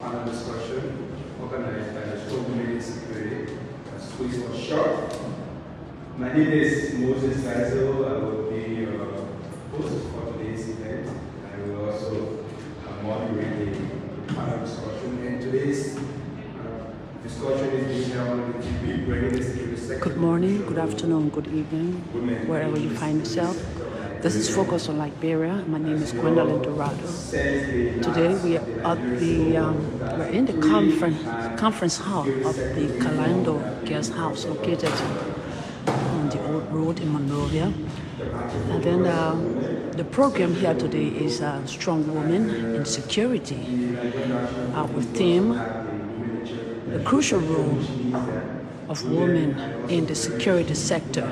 panel discussion organized by the Women Security, SWIS for short. My name is Moses Faisal. I will be your host for today's event. I will also moderate the panel discussion. And today's discussion is being held on the TV, bringing the security sector. Good morning, good afternoon, good evening, wherever you find yourself. This is Focus on Liberia. My name is Gwendolyn Dorado. Today we are at we're in the conference hall of the Kalando Guest House located on the old road in Monrovia. And then the program here today is Strong Women in Security with theme the crucial role of women in the security sector.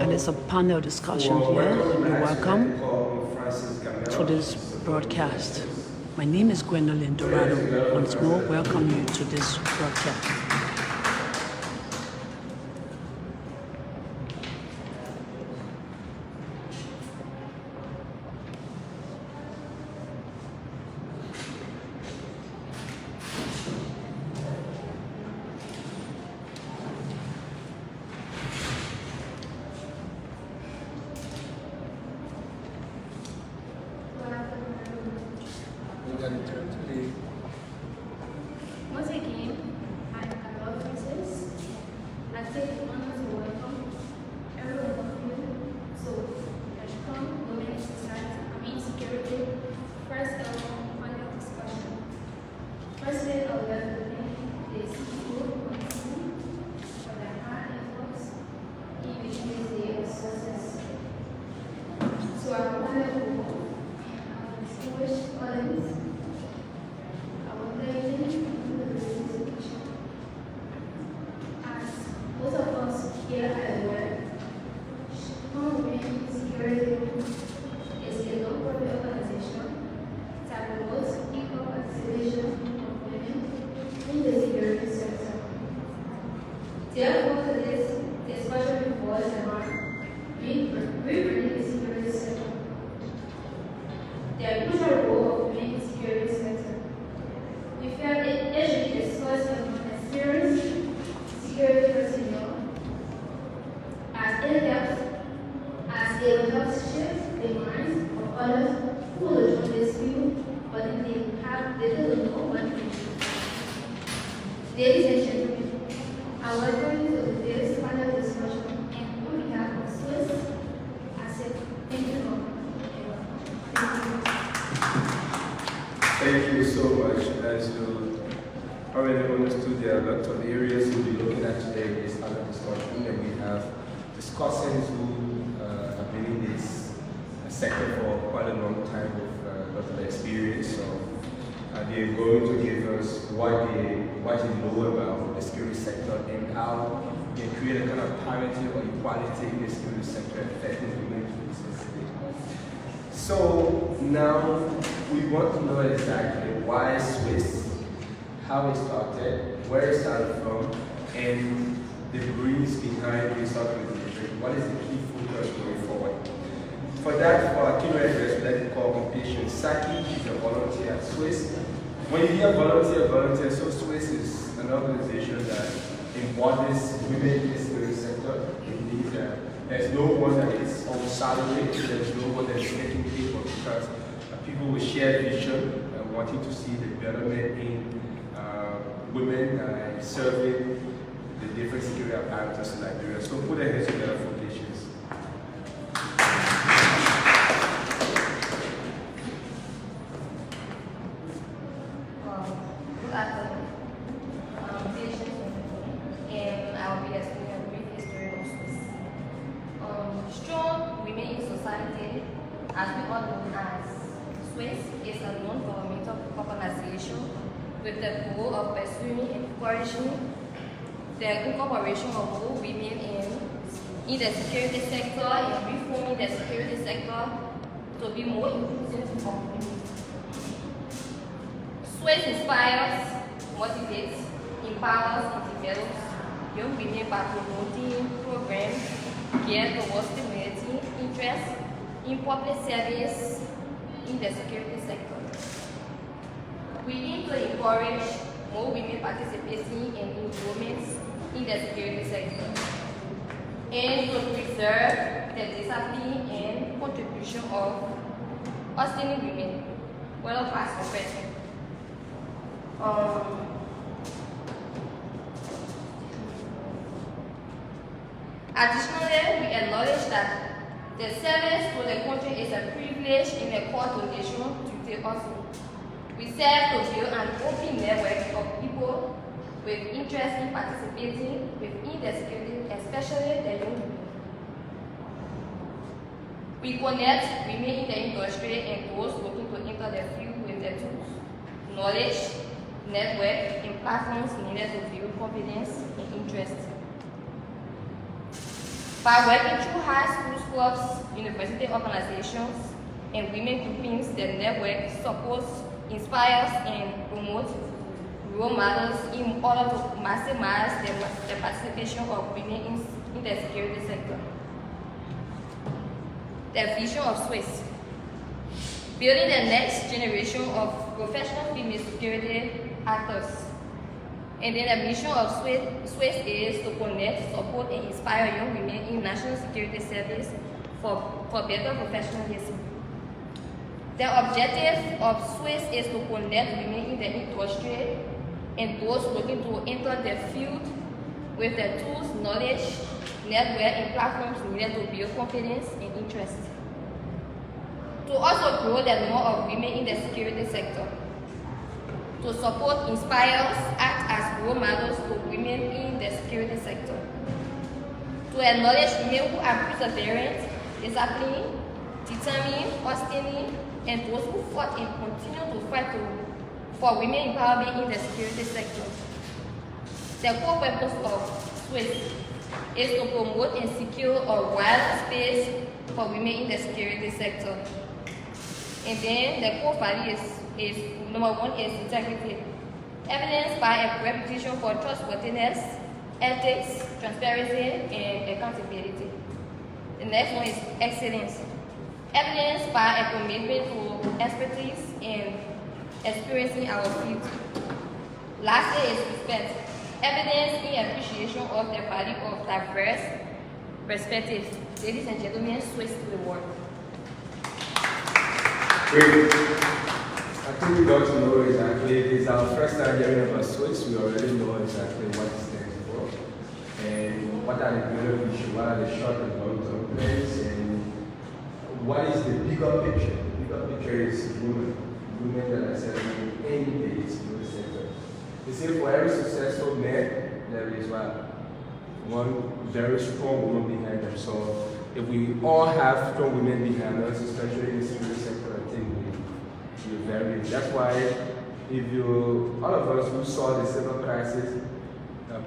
And it's a panel discussion here. You're welcome to this broadcast. My name is Gwendolyn Dorado. Once more, welcome you to this broadcast. Once again, I love Francis. I take the honor to welcome every one of you to the Strong Women Society, Security, first panel discussion. President of the women is CEO for the high influx in reducing the resources. So our panel and our distinguished audience, most of us here are aware, Strong Women Security is a non-profit organization that promotes equal participation of women in the security sector. Therefore, today's discussion revolves around rebuilding the security sector. The crucial role of women in the security sector. We felt it should be discussed among experienced security personnel as in-depth as they will help shift the minds of others who will join this field, but then they don't know what to do. Ladies and gentlemen, I welcome you to today's panel discussion and on behalf of SWIS, I say thank you all. Thank you so much. As you already understood, there are a lot of areas we'll be looking at today in this panel discussion, and we have discussants who have been in this sector for quite a long time with a lot of experience. So they're going to give us what they know about the security sector and how they create a kind of parity or equality in the security sector affecting women specifically. So now we want to know exactly why SWIS, how it started, where it started from, and the briefs behind this organization. What is the key focus going forward? For that, for our keynote address, we'd like to call on patient Saki. She's a volunteer at SWIS. When you hear volunteer, so SWIS is an organization that embodies women in the security sector. It means that there's no one that is on salary, there's no one that is getting paid for because people with shared vision wanting to see the development in women serving the different security apparatus in Liberia. So put a hands together for patients. Good afternoon, patients, and I will be explaining a brief history of SWIS. Strong Women in Society, as we all know as SWIS, is a non-governmental organization with the goal of pursuing and encouraging the incorporation of all women in the security sector and reforming the security sector to be more inclusive of women. SWIS inspires, motivates, empowers, and develops young women by promoting programs geared towards stimulating interest in public service in the security sector. We aim to encourage more women participating and involvement in the security sector, and to preserve the discipline and contribution of outstanding women, whether past or present. Additionally, we acknowledge that the service to the country is a privilege and a core donation to the also. We serve to build an open network of people with interest in participating within the security, especially the young people. We connect women in the industry and those looking to enter the field with the tools, knowledge, network, and platforms needed to build confidence and interest. By working through high schools, clubs, university organizations, and women groupings, the network supports, inspires, and promotes role models in order to maximize the participation of women in the security sector. The vision of SWIS: building the next generation of professional female security actors. And then the mission of SWIS is to connect, support, and inspire young women in national security service for better professionalism. The objective of SWIS is to connect women in the industry and those looking to enter the field with the tools, knowledge, network, and platforms needed to build confidence and interest. To also grow the number of women in the security sector. To support, inspire, act as role models to women in the security sector. To acknowledge women who are perseverant, disciplined, determined, outstanding, and those who fought and continue to fight for women empowerment in the security sector. The core purpose of SWIS is to promote and secure a wider space for women in the security sector. And then the core value is number one is integrity, evidenced by a reputation for trustworthiness, ethics, transparency, and accountability. The next one is excellence, evidenced by a commitment to expertise and experiencing our field. Lastly is respect, evidenced in appreciation of the value of diverse perspectives. Ladies and gentlemen, SWIS to the world. Great. I think we got to know exactly, it's our first time hearing about SWIS, we already know exactly what it stands for, and what are the bigger issues, what are the short and long-term plans, and what is the bigger picture. The bigger picture is women that are serving any days in the sector. They say for every successful man, there is one very strong woman behind them. So if we all have strong women behind us, especially in the security sector, I think we're very big. That's why all of us who saw the civil crisis,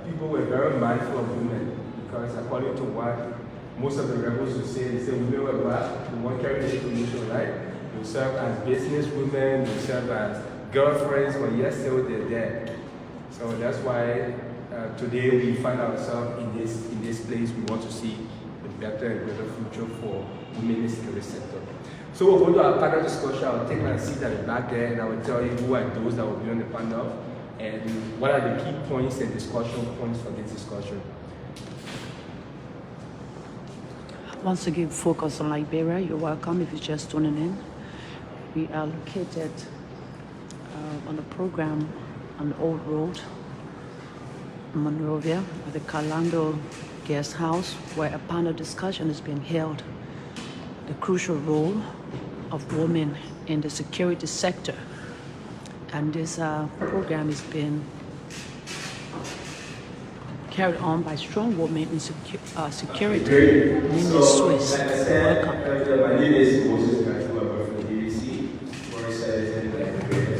people were very mindful of women, because according to what most of the rebels would say, they say women were what? The one carrying the information, right? They serve as business women, they serve as girlfriends, but yet still they're dead. So that's why today we find ourselves in this place. We want to see a better and better future for women in the security sector. So we'll go to our panel discussion. I'll take my seat at the back there, and I will tell you who are those that will be on the panel and what are the key points and discussion points for this discussion. Once again, focus on Liberia. You're welcome if you're just tuning in. We are located on the program on the Old Road, Monrovia, at the Calando Guest House, where a panel discussion is being held. The crucial role of women in the security sector. And this program is being carried on by strong women in security, namely SWIS. Welcome. My name is Moses Gatu. I'm from the BBC.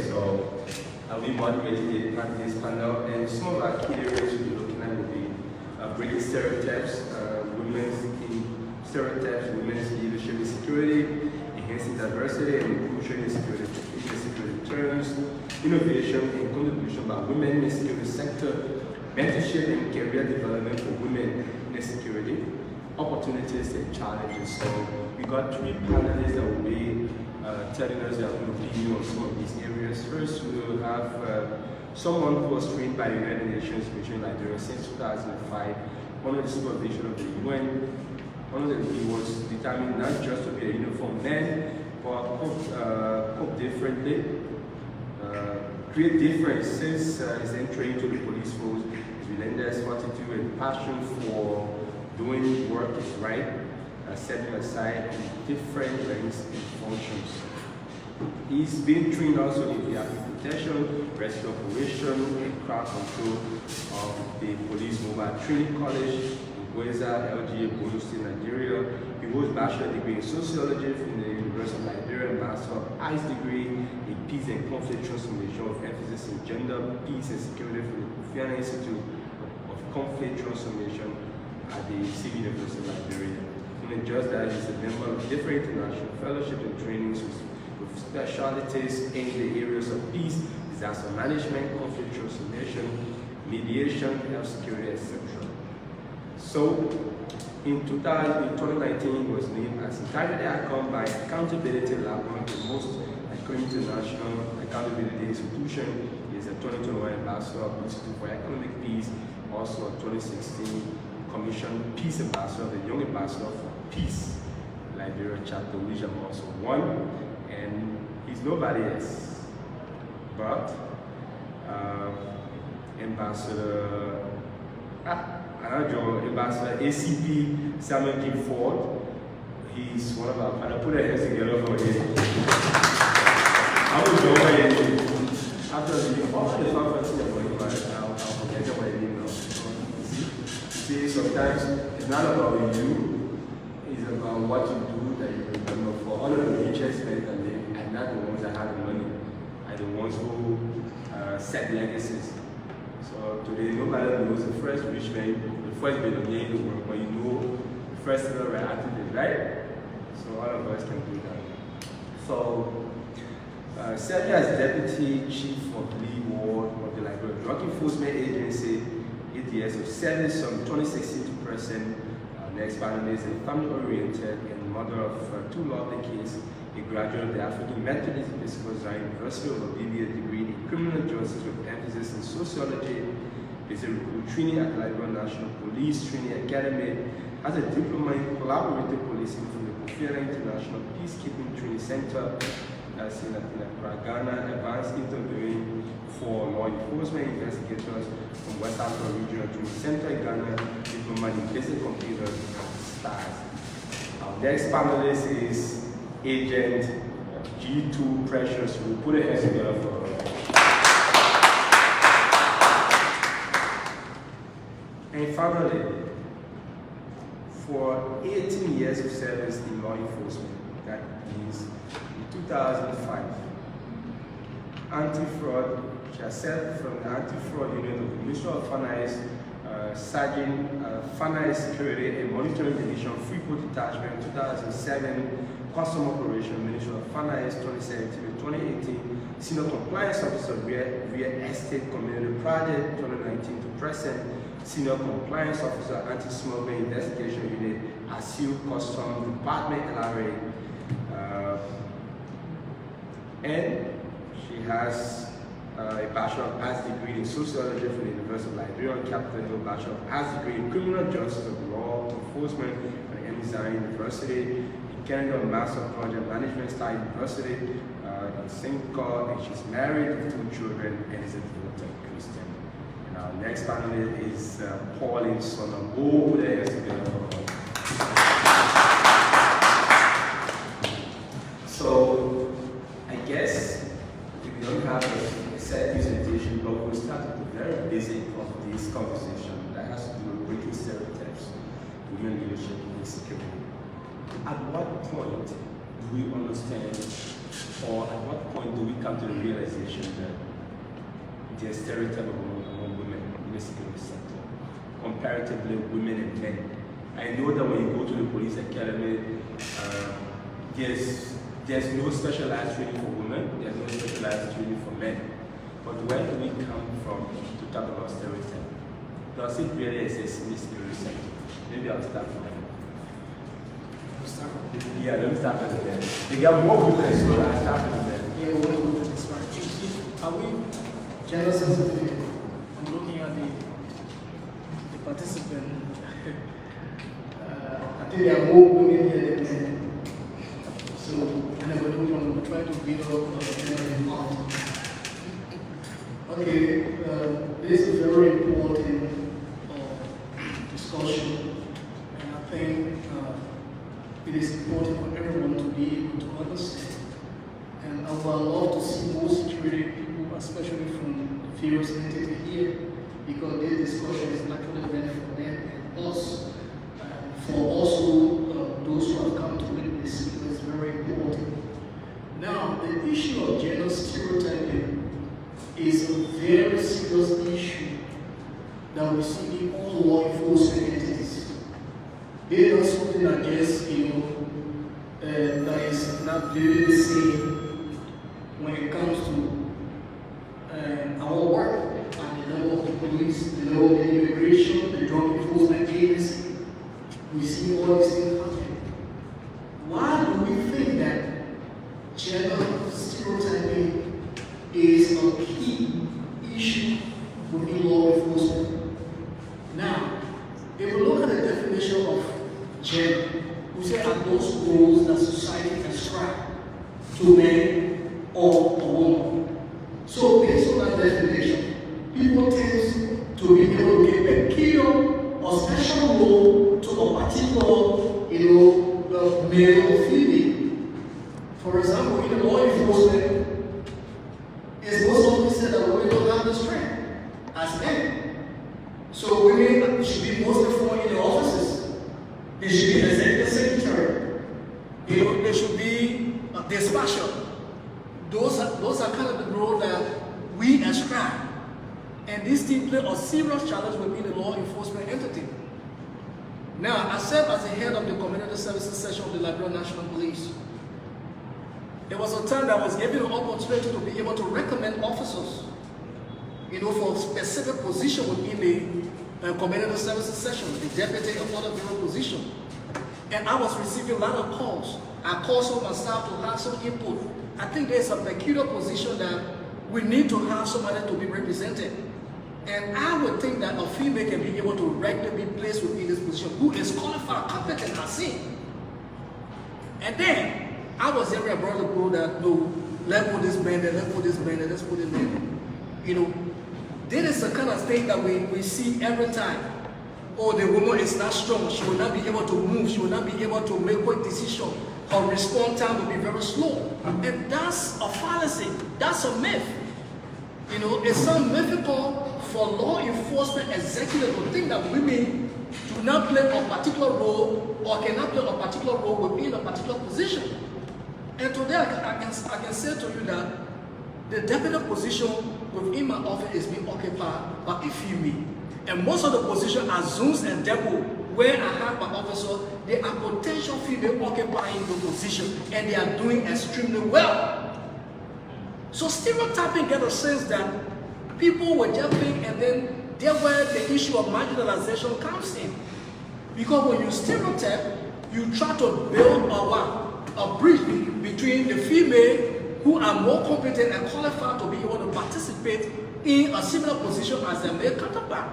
So I'll be moderating this panel, and some of our key areas we'll be looking at will be breaking stereotypes, women's leadership in security, enhancing diversity and inclusion in security terms, innovation and contribution by women in the security sector, mentorship and career development for women in security, opportunities and challenges. So we got 3 panelists that will be telling us their opinion on some of these areas. First, we will have someone who was trained by the United Nations Mission Liberia since 2005 under the supervision of the UN. He was determined not just to be a uniformed man, but cope differently, create difference since his entry into the police force. His relentless fortitude and passion for doing work is right, setting aside different ranks and functions. He's been trained also in the protection, rescue operation, and crowd control of the Police Mobile Training College in Gweza, LGA, Bono State, Nigeria. He holds bachelor degree in sociology from the University of Liberia, Master of Arts degree in peace and conflict transformation with emphasis in gender, peace and security from the Kofi Annan Institute of Conflict Transformation at the City University of Liberia. And just that, he's a member of different international fellowships and trainings with specialties in the areas of peace, disaster management, conflict transformation, mediation, health security, etc. So, in 2019, he was named as Integrity Icon by Accountability Lab, one of the most international accountability institution. He is a 2021 Ambassador of the Institute for Economic Peace, also a 2016 Commission Peace Ambassador of the Young Ambassador for Peace, Liberia chapter, which I'm also one. And he's nobody else but Ambassador ACP Samuel G. Ford. He's one of our partners. Put our hands together for him. I will join him after the conference about him. I'll forget about him now. See, sometimes it's not about you, it's about what you do that you remember. For all of the richest men that live, and not the ones that have the money, and the ones who set legacies. So today, nobody knows the first rich man, the first billionaire in the world, but you know the first civil rights activist, right? So all of us can do that. So, serving as Deputy Chief of Lee Ward of the Liberia Drug Enforcement Agency, 8 years of service from 2016 to present. Next panelist is family-oriented and mother of 2 lovely kids, a graduate of the African Methodist Episcopal Zion University with a BBA degree in criminal justice with emphasis in sociology. Is a recruit trainee at the Liberia National Police Training Academy. Has a diploma in collaborative policing from the Kofi Annan International Peacekeeping Training Center. That's in Ghana, advanced interviewing for law enforcement investigators from West Africa Regional Training Center in Ghana, diploma in basic computers and stars. Our next panelist is Agent G2 Precious. We'll put a hand together for her. And finally, for 18 years of service in law enforcement, that means in 2005, anti-fraud, she has served from the anti-fraud unit of the Ministry of Finance, Sergeant Finance Security and Monitoring Division, Freeport Detachment, 2007, Custom Operation, Ministry of Finance, 2017 to 2018, Senior Compliance Officer, Real Estate Community Project, 2019 to present, Senior Compliance Officer, Anti-Smuggling Investigation Unit, ASIL Custom Department, LRA. And she has a Bachelor of Arts degree in Sociology from the University of Liberia, Capitol Hill Bachelor of Arts degree in Criminal Justice of Law Enforcement from the Zion University, in Canada, Master of Project Management, Star University in Singapore, and she's married with 2 children and is a devoted Christian. And our next panelist is Pauline Sonam. Oh, there is together. So, I guess if we don't have a set presentation, but we'll start at the very basic of this conversation that has to do with breaking stereotypes, women leadership, and security. At what point do we understand, or at what point do we come to the realization that there's stereotype among women in the security sector, comparatively women and men? I know that when you go to the police academy, there's no specialized training for women, there's no specialized training for men. But where do we come from to talk about stereotype? Does it really exist in the security sector? Maybe I'll start from that. start from Yeah, let me start with them. They got more witness, so I start with them. Yeah, we want to go to this part. Are we gender sensitive? I'm looking at the participant. I think there are more women here than men. So, and we're trying to build up gender equality. Okay, this is a very important discussion, and I think it is important for everyone to be able to understand. And I would love to see more security people, especially from the various entities here, because this discussion is actually meant for them and us, for also those who have come to witness. It is very important. Now, the issue of gender stereotyping is a very serious issue that we see in all law enforcement entities. It is something that just, that is not really the same when it comes to our work at the level of the police, the level of the immigration, the drug enforcement agency. We see all these things happening. Why do we think that gender stereotyping is a key issue within law enforcement? Now, if we look at the definition of gender, we say are those roles that society ascribes to men or a woman. So based on that definition, people tend to be able to give a peculiar or special role to a particular, male or female. For example, in law enforcement, it's most often said that women don't have the strength as men. So women should be mostly found in the offices. They should be executive secretary. They should be dispatcher. Those are kind of the roles that we ascribe. And these things play a serious challenge within the law enforcement entity. Now, I serve as the head of the community services section of the Liberia National Police. There was a time that I was given an opportunity to be able to recommend officers, for specific position within the community services section, the deputy and other bureau position. And I was receiving a lot of calls. I called some of my staff to have some input. I think there's a peculiar position that we need to have somebody to be represented. And I would think that a female can be able to regularly be placed within this position who is qualified, competent, and seen. And then I was there abroad to go that, no, let's put this man there, let's put this man there, let's put it there. This is the kind of thing that we see every time. Oh, the woman is not strong, she will not be able to move, she will not be able to make quick decisions. Her response time will be very slow. And that's a fallacy, that's a myth. It's so mythical for law enforcement executives to think that women do not play a particular role or cannot play a particular role within a particular position. And today I can say to you that the deputy position within my office is being occupied by a female. And most of the positions are zones and depot where I have my officer, they are potential female occupying the position and they are doing extremely well. So stereotyping gets a sense that people were just think, and then there where the issue of marginalization comes in. Because when you stereotype, you try to build a bridge between the female who are more competent and qualified to be able to participate in a similar position as their male counterpart.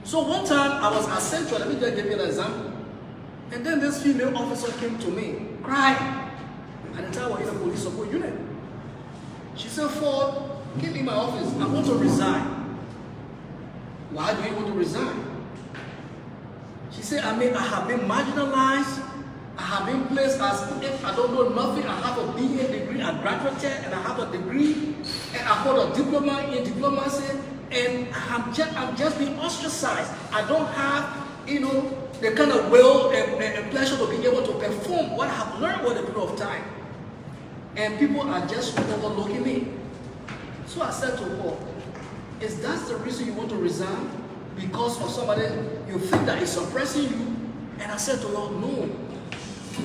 So one time I was at Central, let me just give you an example. And then this female officer came to me, crying. At the time I was in a police support unit. She said, Ford, give me my office. I want to resign. Why do you want to resign? She said, I have been marginalized. I have been placed as if I don't know nothing. I have a BA degree, a graduate, and I have a degree, and I hold a diploma in diplomacy, and I'm just being ostracized. I don't have, the kind of will and pleasure to be able to perform what I have learned over a period of time. And people are just overlooking me. So I said to her, is that the reason you want to resign? Because of somebody you think that is suppressing you? And I said to her, no.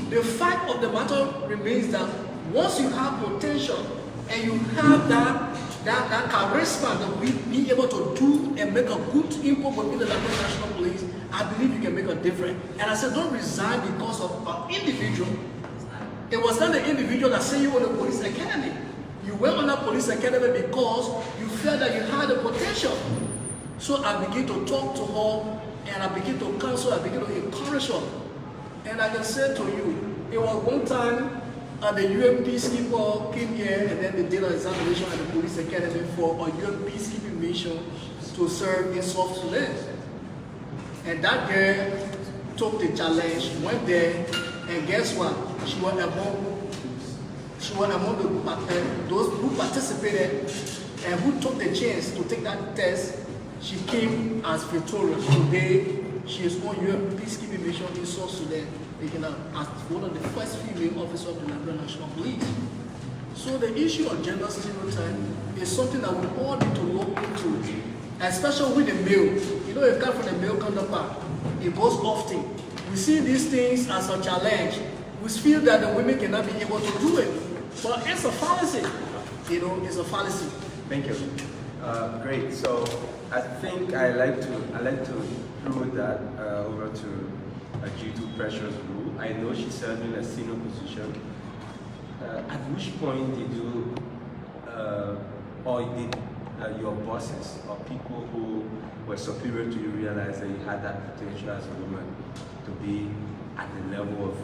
The fact of the matter remains that once you have potential and you have that charisma that we be able to do and make a good input within the Liberia National Police, I believe you can make a difference. And I said, don't resign because of an individual. It was not the individual that sent you on the police academy. You went on that police academy because you felt that you had the potential. So I began to talk to her, and I began to counsel, I began to encourage her. And I can say to you, it was one time the UN peacekeeper came here, and then they did an examination at the police academy for a UN peacekeeping mission to serve in South Sudan. And that girl took the challenge, went there, and guess what? She was among those who participated and who took the chance to take that test. She came as victorious. Today, she is on your peacekeeping mission in South Sudan, as one of the first female officers of the Liberia National Police. So the issue of gender stereotype is something that we all need to look into, especially with the male. You know, it comes from the male counterpart. It goes often. We see these things as a challenge. We feel that the women cannot be able to do it. But it's a fallacy. You know, it's a fallacy. Thank you. Great. So I think I like to throw that over to G2 Precious Blue. I know she's serving a senior position. At which point did you, or did your bosses or people who were superior to you realize that you had that potential as a woman to be at the level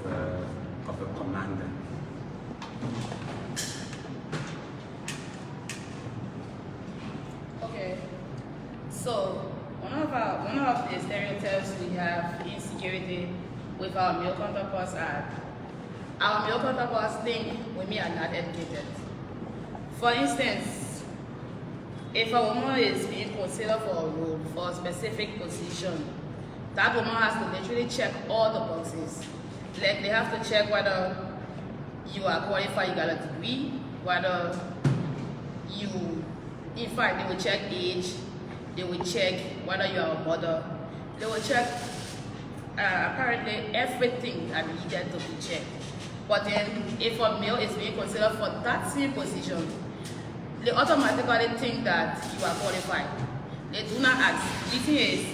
of a commander? Okay, so one of the stereotypes we have in security with our male counterparts are our male counterparts think women are not educated. For instance, if a woman is being considered for a role, for a specific position, that woman has to literally check all the boxes. Like they have to check whether you are qualified, you got a degree, whether you, in fact, they will check age, they will check whether you are a mother, they will check apparently everything that needed to be checked. But then, if a male is being considered for that same position, they automatically think that you are qualified. They do not ask. The thing is,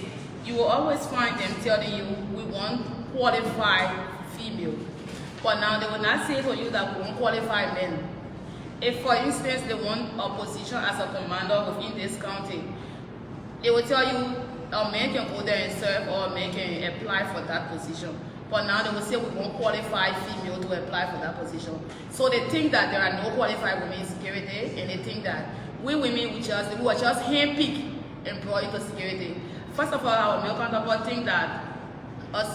you will always find them telling you, we want qualified female. But now they will not say to you that we want qualified men. If, for instance, they want a position as a commander within this county, they will tell you a man can go there and serve or a man can apply for that position. But now they will say we want qualified female to apply for that position. So they think that there are no qualified women in security, and they think that we women, we were just handpicked and brought into security. First of all, our male counterpart think that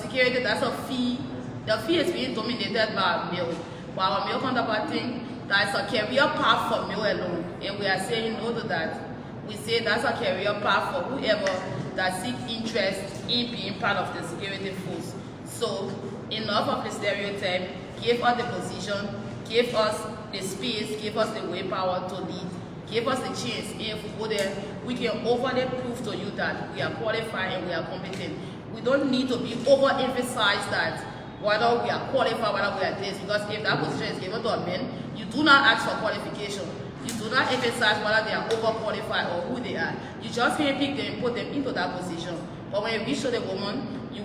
security, that's a fee. The fee is being dominated by male. But our male counterpart think that's a career path for male alone. And we are saying no to that. We say that's a career path for whoever that seeks interest in being part of the security force. So, enough of the stereotype, give us the position, give us the space, give us the willpower to lead, give us the chance. And if we go there, we can overly prove to you that we are qualified and we are competent. We don't need to be overemphasized that whether we are qualified, whether we are this, because if that position is given to a man, you do not ask for qualification. You do not emphasize whether they are overqualified or who they are. You just handpick them and put them into that position. But when you reach to the woman, you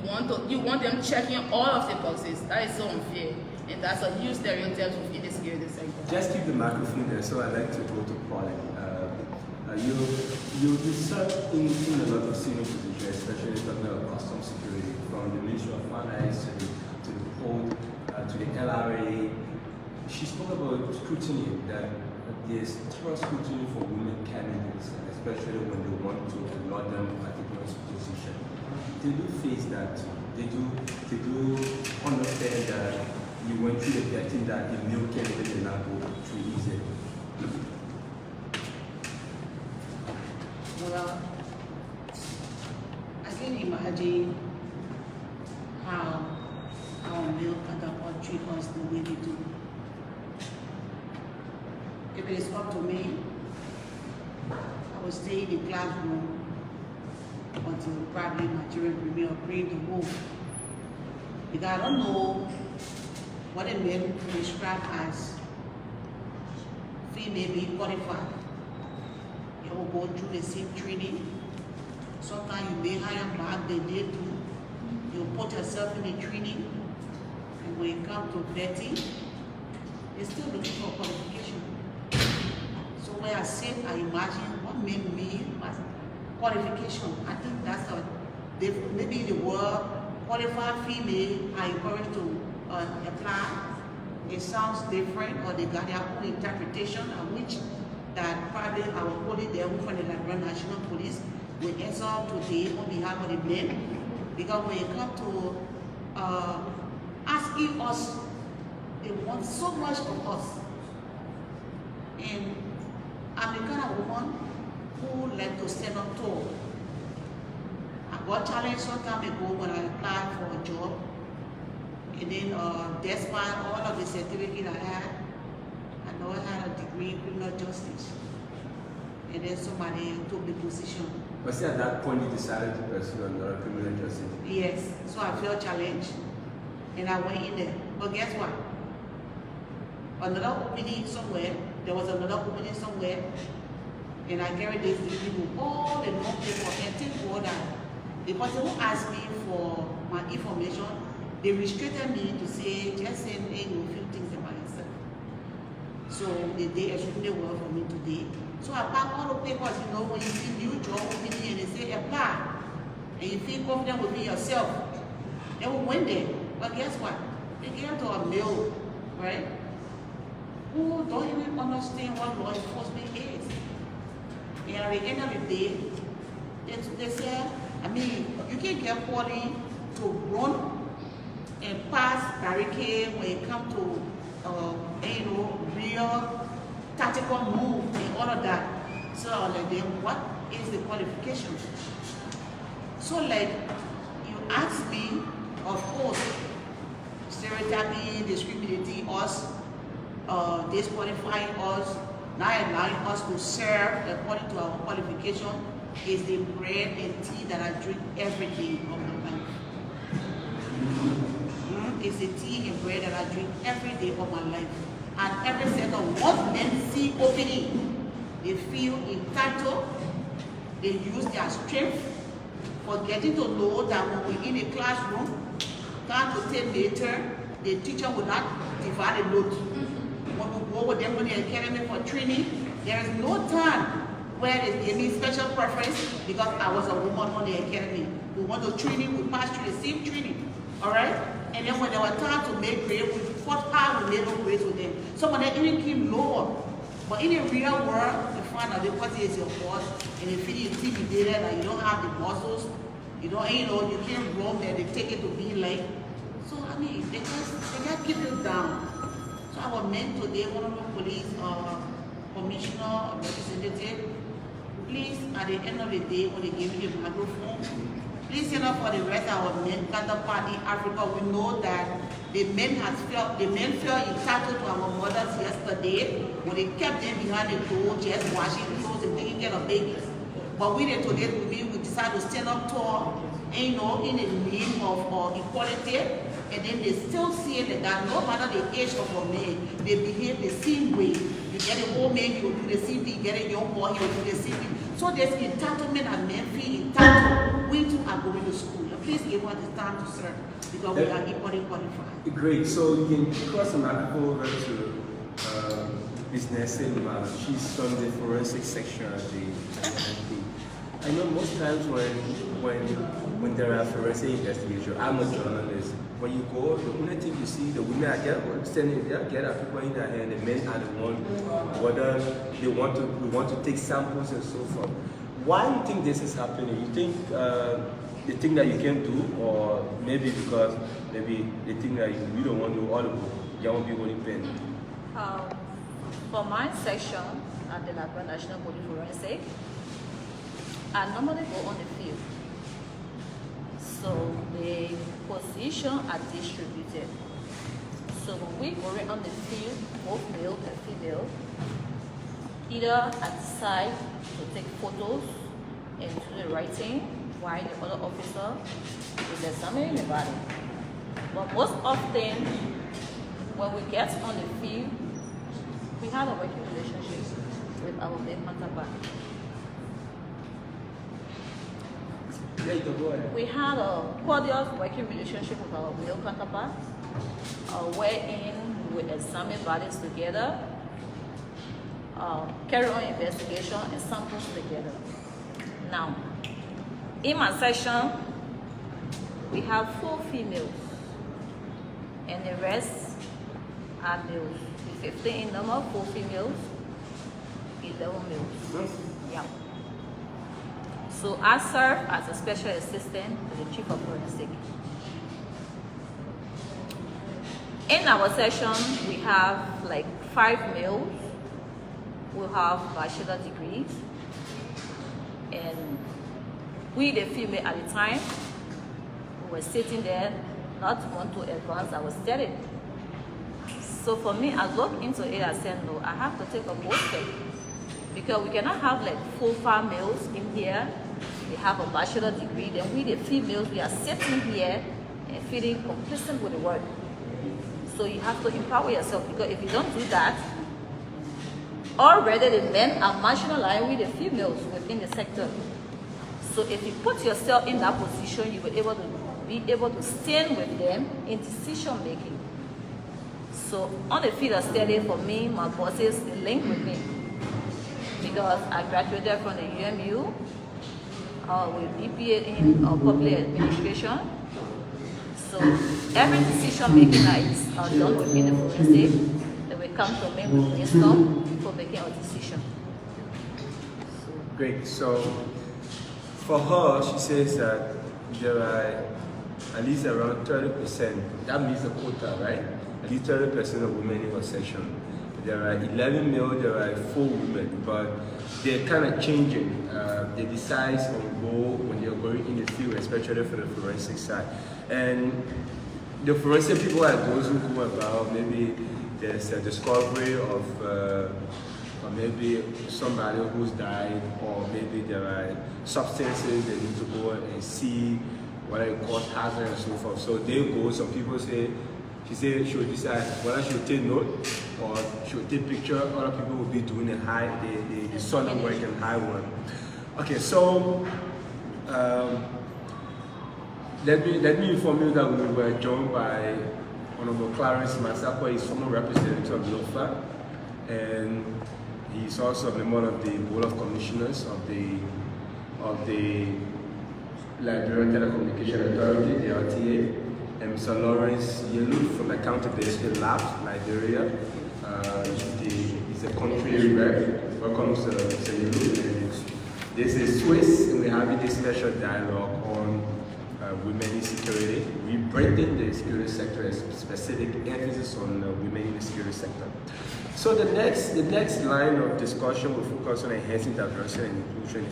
want them checking all of the boxes. That is so unfair. And that's a huge stereotype within the security sector. Just keep the microphone there, so I'd like to go to Pauline. You serve in a lot of senior positions, especially talking about customs security, from the Ministry of Finance to the Port, to the LRA. She spoke about scrutiny, that there's thorough scrutiny for women candidates, especially when they want to allot them a particular position. They do face that. They do understand that you went through the vetting that the male candidate did not go through easily. Well, I can imagine how our male counterpart treat us the way they do. If it is up to me, I will stay in the classroom until probably my children bring me or bring the move. Because I don't know what a man described as female being qualified. You will go through the same training. Sometimes you may hire back than they do. put yourself in the training, and when you come to vetting, they're still looking for qualification. So when I sit, I imagine what made me as qualification. I think that's maybe in the world, qualified female are encouraged to apply. It sounds different, or they got their own interpretation, of which that probably our colleague there from the Liberia National Police will answer today on behalf of the men. Because when it comes to asking us, they want so much of us. And I'm the kind of woman who like to stand up tall. I got challenged some time ago when I applied for a job. And then despite all of the certificate I had, I know I had a degree in criminal justice. And then somebody took the position. But see, at that point you decided to pursue another criminal justice? Yes, so I felt challenged. And I went in there. But guess what? Another opening somewhere, there was another opening somewhere, and I carried this degree with all the long paper and things for that. The person who asked me for my information, they restricted me to say, just send a few things about yourself. So they extremely well for me today. So I pack all the papers, when you see new job opening and they say apply, and you feel confident with me yourself, then we went there. But guess what? They gave to a male, right? Who don't even understand what law enforcement is. And at the end of the day, they say, you can get quality to run and pass barricade when it comes to real tactical move and all of that. So like then what is the qualification? So like you ask me, of course, stereotyping, discriminating us, disqualifying us, not allowing us to serve according to our qualification is the bread and tea that I drink every day of my life. It's the tea and bread that I drink every day of my life. And every second, once men see opening, they feel entitled, they use their strength, forgetting to know that when we're in a classroom, time to take later, the teacher will not divide a note. When we go with them in the academy for training, there is no time where there's any special preference because I was a woman on the academy. We went to training, we passed through the same training, all right? And then when there was time to make grade, we fought hard, we made no grades with them. Some of them even came lower. But in the real world, you find out the person is your boss, and they feel intimidated, that you don't have the muscles, you can't roam there, they take it to be like. So they just keep you down. So our men today, one of the police commissioner, representative, please, at the end of the day, when they give you the microphone, please stand up for the rest of our men counterpart in Africa. We know that the men felt entitled to our mothers yesterday when they kept them behind the door, just washing clothes and taking care of babies. But we today, we decided to stand up tall, in the name of equality, and then they still see that no matter the age of a man, they behave the same way. You get an old man, he will do the same thing. You get a young boy, he will do the same thing. So there's entitlement and men feel entitled. We too are going to school. Please give us the time to serve because we are equally qualified. Great. So you can cross the microphone over to Ms. Nelson. She's from the forensic section at the NP. I know most times when there are forensic investigations, I'm a journalist. When you go, the only thing you see, the women are standing there, get people in their hand, the men are the one, whether we want to take samples and so forth. Why do you think this is happening? You think the thing that you can do, or maybe because maybe the thing that you don't want to do all of it, you won't be going to pen? For my section at the Liberia National Police Forensic, I normally go on the field. So the position are distributed. So when we go on the field, both male and female, either at the side to take photos and do the writing while the other officer is examining the body. But most often, when we get on the field, we have a working relationship with our male counterpart. We had a cordial working relationship with our male counterparts, wherein we examine bodies together, carry on investigation and samples together. Now, in my section, we have 4 females, and the rest are males. 15 in number, 4 females, 11 males. Yeah. So I serve as a special assistant to the chief of forensic. In our session, we have like 5 males who have bachelor degrees, and we, the female at the time, we were sitting there, not want to advance our study. So for me, I looked into it, I said, no, I have to take a bold step, because we cannot have like 4 males in here. They have a bachelor degree, then we, the females, we are sitting here and feeling complacent with the work. So you have to empower yourself, because if you don't do that, already the men are marginalized with the females within the sector. So if you put yourself in that position, you will be able to stand with them in decision making. So on the field of study, for me, my bosses, they link with me, because I graduated from the UMU with BPA in public administration. So every decision making is done within the forensic. They will come to me with wisdom for making a decision. Great. So for her, she says that there are at least around 30%. That means the quota, right? At least 30% of women in her section. There are 11 males, there are 4 women, but they're kind of changing. They decide on role when they're going in the field, especially for the forensic side. And the forensic people are those who go about, maybe there's a discovery of or maybe somebody who's died, or maybe there are substances they need to go and see what it cause hazard and so forth. So they go, some people say, she said she will decide whether she will take note or she will take picture. Other people will be doing the solid work and high one. Okay, so let me inform you that we were joined by Honorable Clarence Masako. He's former representative of LOFA, and he's also a member of the Board of Commissioners of the Liberia Telecommunication Authority, the RTA. And Mr. Lawrence Yelu from Accountability Labs, Liberia. He's a country rep. Welcome, Mr. Yelu. This is SWIS, and we're having this special dialogue on women in security, rebranding the security sector as specific emphasis on women in the security sector. So the next line of discussion will focus on enhancing diversity and inclusion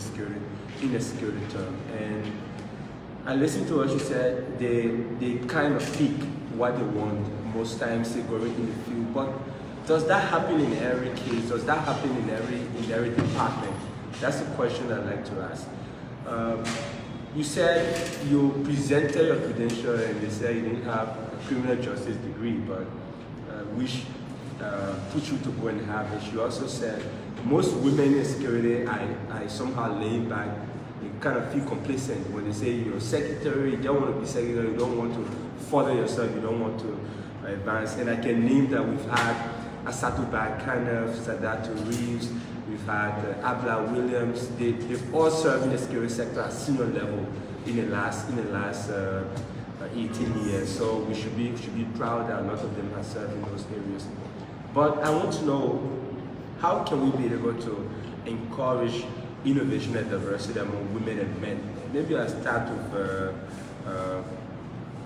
in the security term. And I listened to what she said. They kind of pick what they want most times. They go in the field, but does that happen in every case? Does that happen in every department? That's the question I'd like to ask. You said you presented your credential and they said you didn't have a criminal justice degree, but which put you to go and have it. She also said most women in security I somehow laid back. You kind of feel complacent when they say you're a secretary, you don't want to be secretary, you don't want to further yourself, you don't want to advance. And I can name that we've had Asatu Bakana, Sadatu Reeves, we've had Abla Williams. They've all served in the security sector at senior level in the last 18 years. So we should be proud that a lot of them have served in those areas. But I want to know, how can we be able to encourage innovation and diversity among women and men? Maybe I'll start with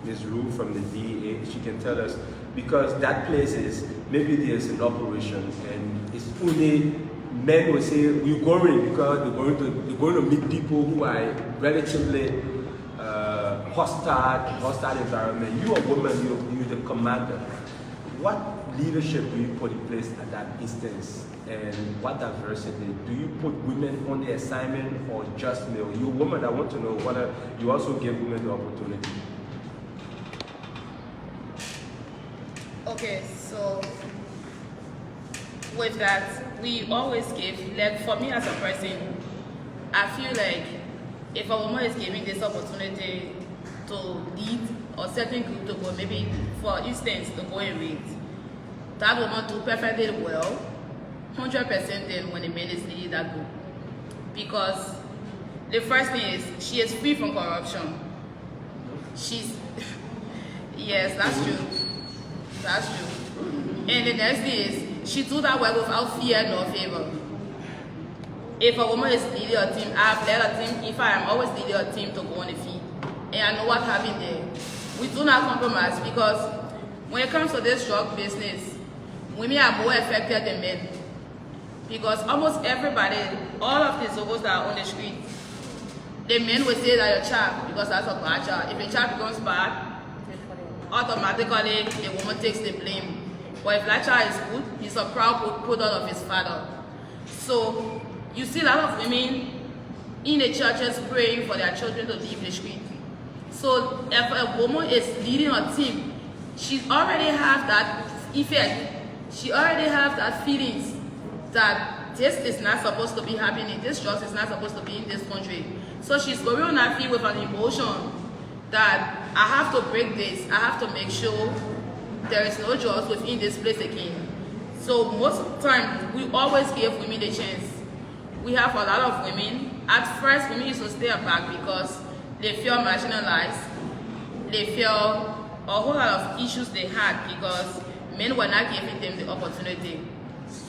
Ms. Rue from the DEA. She can tell us, because that place is, maybe there's an operation and it's only men will say, we're going because they're going to meet people who are relatively hostile environment. You're a woman, you're the commander. What leadership do you put in place at that instance? And what diversity? Do you put women on the assignment or just male? You're a woman, I want to know whether you also give women the opportunity. Okay, so with that, we always give, like for me as a person, I feel like if a woman is given this opportunity to lead a certain group to go, maybe for instance, to go and read, that woman do perfectly well, 100% then when the man is leading that group. Because the first thing is, she is free from corruption. She's, yes, that's true. That's true. And the next thing is, she do that work without fear nor favor. If a woman is leading a team, I've led a team, if I am always leading a team to go on the field. And I know what happened there. We do not compromise because when it comes to this drug business, women are more affected than men. Because almost everybody, all of the Zogos that are on the street, the men will say that your child, because that's a bad child. If a child becomes bad, automatically the woman takes the blame. But if that child is good, he's a proud product of his father. So you see a lot of women in the churches praying for their children to leave the street. So if a woman is leading a team, she already have that effect. She already have that feelings that this is not supposed to be happening, this drugs is not supposed to be in this country. So she's going on that field with an emotion that I have to break this, I have to make sure there is no drugs within this place again. So most of the time, we always give women the chance. We have a lot of women. At first, women used to stay back because they feel marginalized. They feel a whole lot of issues they had because men were not giving them the opportunity.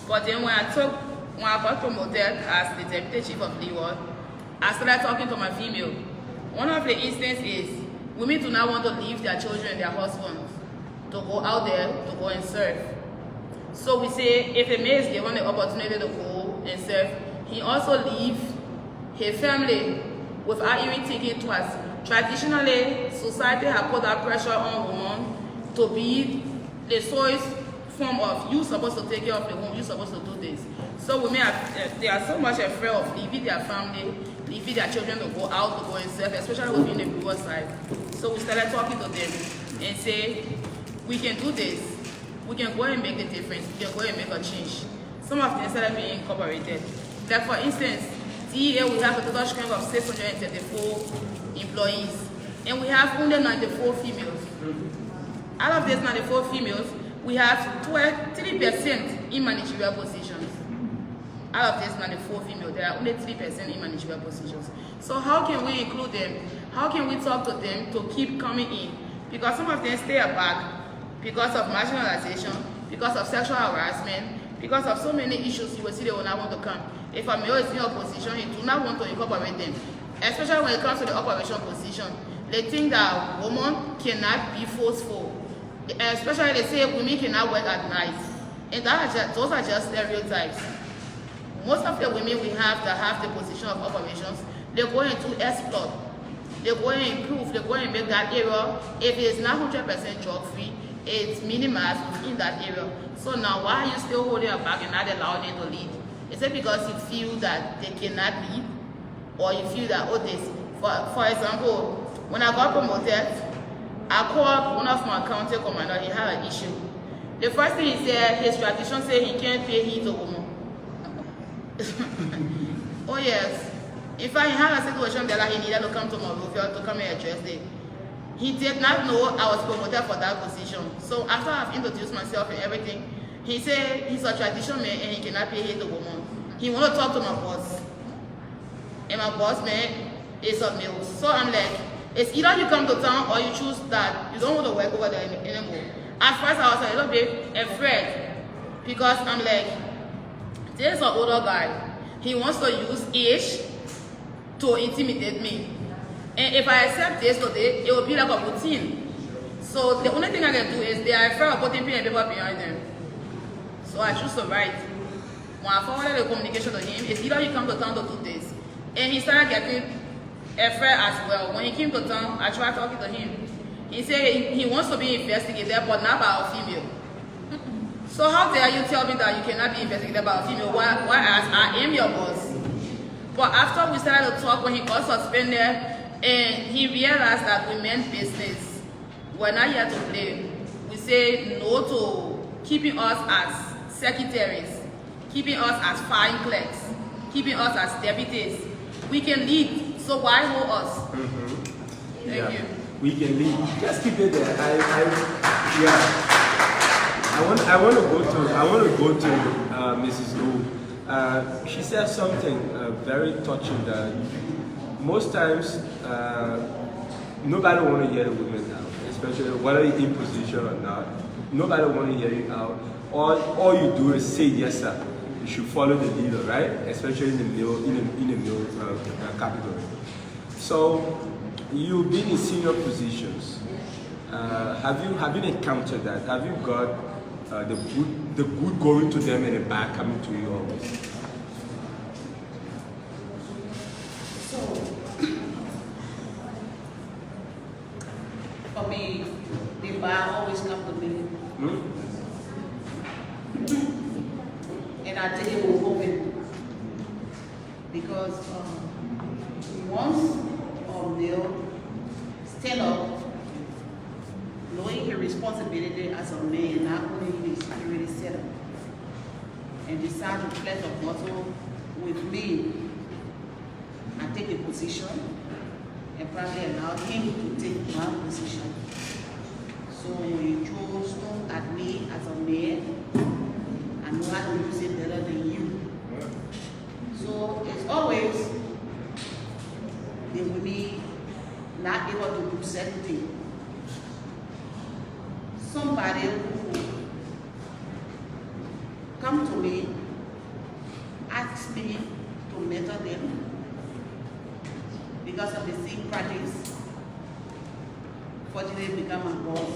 But then when I got promoted as the deputy chief of Leeward, I started talking to my female. One of the instances is women do not want to leave their children, their husbands, to go out there to go and serve. So we say if a man is given the opportunity to go and serve, he also leave his family without even thinking twice. Traditionally, society has put that pressure on women to be the source form of you supposed to take care of the home, you supposed to do this. So women they are so much afraid of leaving their family, leaving their children to go out to go and serve, especially within the rural side. So we started talking to them and say, we can do this. We can go and make the difference. We can go and make a change. Some of them started being incorporated. Like for instance, DEA, we have a total strength of 634 employees, and we have only 94 females. Out of these 94 females, we have 3% in managerial positions. Out of these 94 females, there are only 3% in managerial positions. So how can we include them? How can we talk to them to keep coming in? Because some of them stay back because of marginalization, because of sexual harassment, because of so many issues. You will see they will not want to come. If a male is in a position, he do not want to incorporate them. Especially when it comes to the operation position. They think that women cannot be forceful. Especially they say women cannot work at night. And those are just stereotypes. Most of the women we have that have the position of operations, they go into exploit. They go and improve, they go and make that area, if it is not 100% drug free, it's minimized within that area. So now why are you still holding her back and not allowing them to lead? Is it because you feel that they cannot lead? Or you feel that, oh, this, for example, when I got promoted, I called one of my county commanders, he had an issue. The first thing he said, his tradition said he can't pay heat to women. Oh yes. In fact, he had a situation that he needed to come to Monrovia to come and address it. He did not know I was promoted for that position. So after I've introduced myself and everything, he said he's a tradition man and he cannot pay heat to women. He want to talk to my boss. And my boss man is a male. So I'm like, it's either you come to town or you choose that you don't want to work over there anymore. At first I was a little bit afraid because I'm like, there's an older guy. He wants to use age to intimidate me. And if I accept this today, it will be like a routine. So the only thing I can do is they are afraid of putting pen and paper behind them. So I choose to write. When I forwarded the communication to him, it's either you come to town to do this. And he started getting afraid as well. When he came to town, I tried talking to him. He said he wants to be investigated, but not by a female. So how dare you tell me that you cannot be investigated by a female? Why I am your boss? But after we started to talk, when he got suspended, and he realized that women's business, we're not here to play. We say no to keeping us as secretaries, keeping us as fine clerks, keeping us as deputies. We can lead So why hold us? Yeah. Thank you. We can leave. Just keep it there. I want to go to Mrs. Wu. She said something very touching that most times nobody want to hear the women out, especially whether you're in position or not. Nobody want to hear you out. All you do is say yes sir. You should follow the leader, right? Especially in the male category. So you've been in senior positions. Have you encountered that? Have you got the good going to them and the bad coming to you always? So, for me, the bar always come to me. And I take it with open. Because once a male stand up, knowing your responsibility as a man, not only in the security setup, and decide to flex a muscle with me, I take a position and probably allow him to take my position. So when you throw stone at me as a man, I know how to use it better than you. So it's always the women not able to do certain things. Somebody who come to me, ask me to mentor them because of the same practice. Fortunately, become my boss.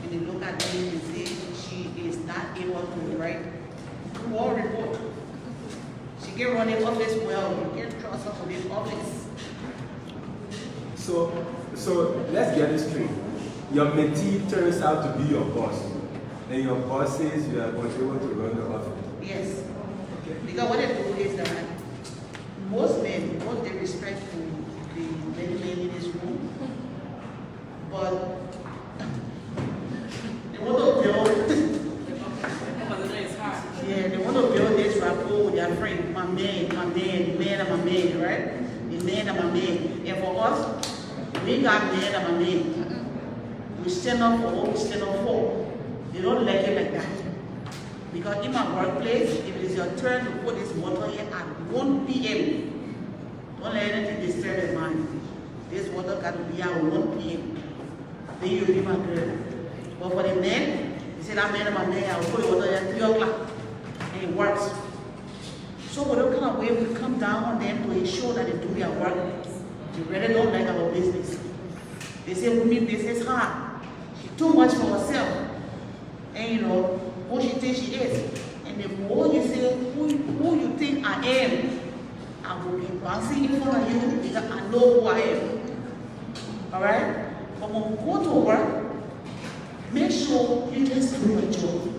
And they look at me and say she is not able to write war report. She can run the office well. You can trust her for the office. So let's get this straight. Your mentee turns out to be your boss, and your boss says you are able to run the office. Yes. Okay. Because what they do is that most men, most they respect the many men in this room, but they want to build. Yeah, they want to build this rapport with their friend. My man, the man and my man, right? The man and my man. And for us, we got man and my man. We stand up for what we stand up for. They don't like it like that. Because in my workplace, if it is your turn to put this water here at 1 p.m., don't let anything disturb your mind. This water got to be at 1 p.m. Then you'll be my girl. But for the men, they say that man and my man, I will put the water here at 3 o'clock. And it works. So with that kind of way, we come down on them to ensure that they do their work. They really don't like our business. They say women business hard. She's too much for herself. And you know, who she thinks she is. And the more you say who you think I am, I will be bouncing in front of you because I know who I am. Alright? But when we go to work, make sure you just do your job.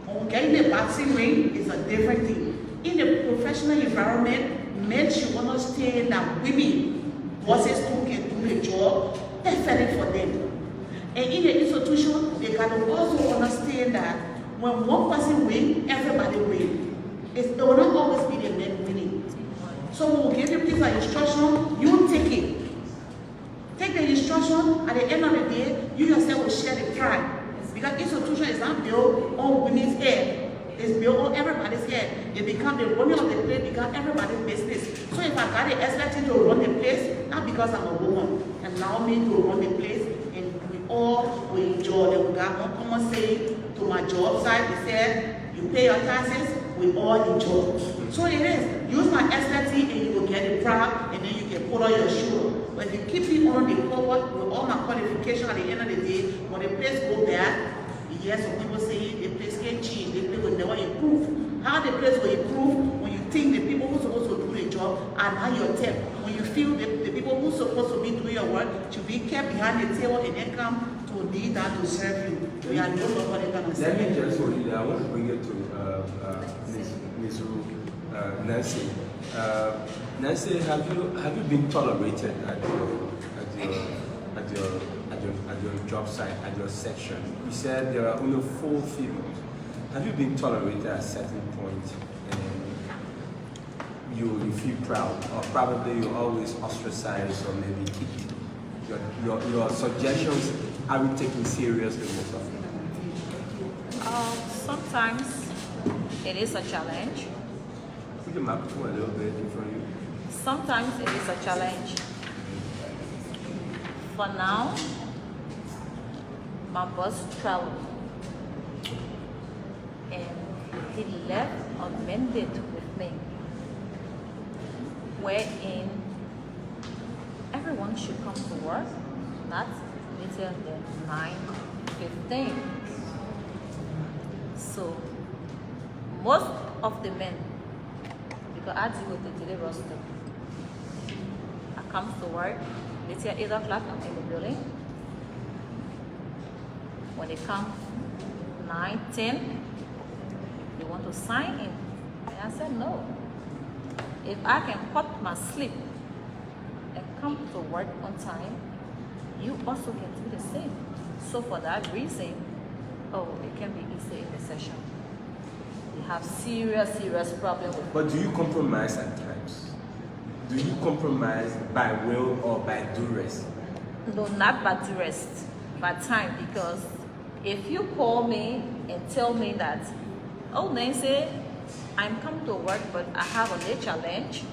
When we get in the boxing ring, it's a different thing. In the professional environment, men should understand that women, bosses who can do the job, perfectly for them. And in the institution, they can also understand that when one person wins, everybody wins. It will not always be the men winning. So when we give you this instruction, you take it. Take the instruction, at the end of the day, you yourself will share the pride. Because institution is not built on women's head. It's built on everybody's head. It becomes the running of the place, become everybody's business. So if I got the expertise to run the place, not because I'm a woman, allow me to run the place, and we all will enjoy it. We got one common say to my job site, they said, you pay your taxes, we all enjoy. So it is. Use my expertise and you will get it proud, and then you can put on your shoe. But if you keep me on the cover with all my qualifications at the end of the day, when the place go bad, yes, some people say the place can change, the place will never improve. How the place will improve when you think the people who are supposed to do the job are not your temp. When you feel the people who are supposed to be doing your work should be kept behind the table and then come to lead that to serve you. We are no longer going to serve you. Let me just hold you there. I want to bring it to Ms. Nancy. Nancy, have you been tolerated at your job site, at your section? You said there are only 4 females. Have you been tolerated at a certain point? you feel proud, or probably you always ostracized or maybe kicked? Your suggestions are we taken seriously most of the time? Sometimes it is a challenge. Put the microphone a little bit in front of you. Sometimes it is a challenge. For now, my boss traveled and he left a mandate with me wherein everyone should come to work not later than 9:15. So most of the men, because I deal with the daily roster, I come to work later 8 o'clock, I'm in the building. When they come 9, 10, they want to sign in. And I said no. If I can cut my sleep and come to work on time, you also can do the same. So for that reason, it can be easy in the session. We have serious problem with. But do you compromise at times? Do you compromise by will or by duress? No, not by duress, by time, because if you call me and tell me that, oh Nancy, I'm coming to work but I have a little challenge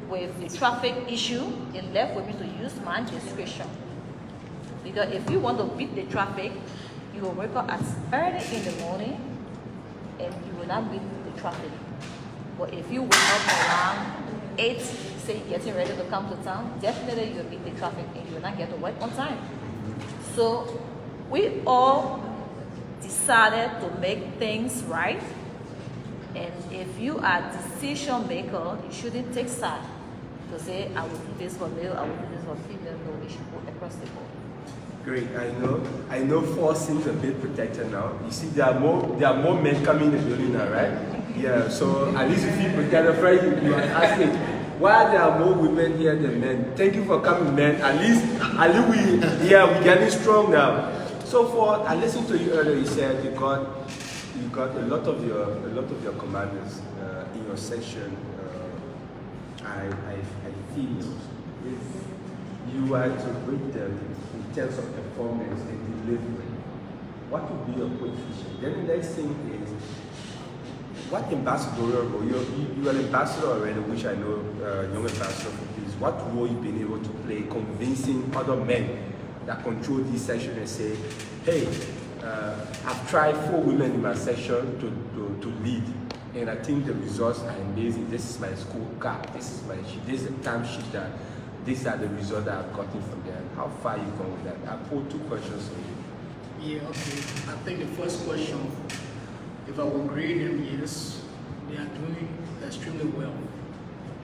with the traffic issue, it left with me to use my discretion. Because if you want to beat the traffic, you will wake up as early in the morning and you will not beat the traffic. But if you wake up around 8, say getting ready to come to town, definitely you'll beat the traffic and you will not get to work on time. So we all decided to make things right. And if you are a decision maker, you shouldn't take side to say, I will do this for male, I will do this for female. No, we should go across the board. Great, I know 4 seems a bit protected now. You see, there are more men coming in the building now, right? Yeah, so at least you feel protected. Friend, you are asking why there are more women here than men. Thank you for coming, men. At least we're getting strong now. So I listened to you earlier. You said you got a lot of your commanders in your section. I feel if you are to rate them in terms of performance and delivery, what would be your coefficient? Then the next thing is, what ambassadorial role? You're an ambassador already, which I know, young ambassador for peace. What role you've been able to play convincing other men that control this session and say, hey, I've tried 4 women in my session to lead, and I think the results are amazing. This is my scorecard. This is the time sheet that these are the results that I've gotten from them. How far you gone with that? I put 2 questions on you. Yeah, okay. I think the first question, if I would grade them, yes, they are doing extremely well.